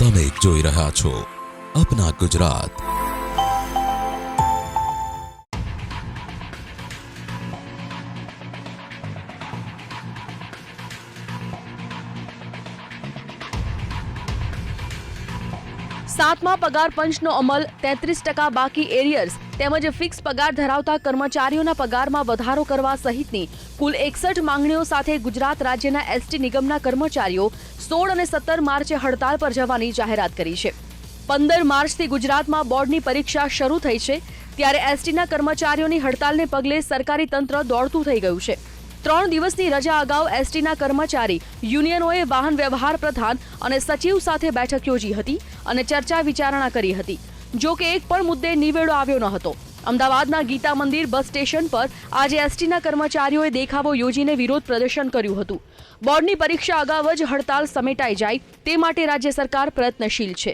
તમે જોઈ રહ્યા છો અપના ગુજરાત। સાતમા પગાર પંચનો અમલ, 33% બાકી એરિયર્સ તેમજ ફિક્સ પગાર ધરાવતા કર્મચારીઓના પગારમાં વધારો કરવા સહિતની કુલ 61 માંગણીઓ સાથે ગુજરાત રાજ્યના એસટી નિગમના કર્મચારીઓ 16 અને 17 માર્ચે હડતાલ પર જવાની જાહેરાત કરી છે। 15 માર્ચથી ગુજરાતમાં બોર્ડની પરીક્ષા શરૂ થઈ છે, ત્યારે એસટીના કર્મચારીઓની હડતાલને પગલે સરકારી તંત્ર દોડતું થઈ ગયું છે। 3 દિવસની રજા અગાઉ એસટીના કર્મચારી યુનિયનોએ વાહન વ્યવહાર પ્રધાન અને સચિવ સાથે બેઠક યોજી હતી અને ચર્ચા વિચારણા કરી હતી। જો કે એક પણ મુદ્દે નિવેડો આવ્યો ન હતો। અમદાવાદના ગીતા મંદિર બસ સ્ટેશન પર આજે એસટીના કર્મચારીઓએ દેખાવો યોજીને વિરોધ પ્રદર્શન કર્યું હતું। બોર્ડની પરીક્ષા અગાઉ જ હડતાલ સમેટાઈ જાય તે માટે રાજ્ય સરકાર પ્રયત્નશીલ છે।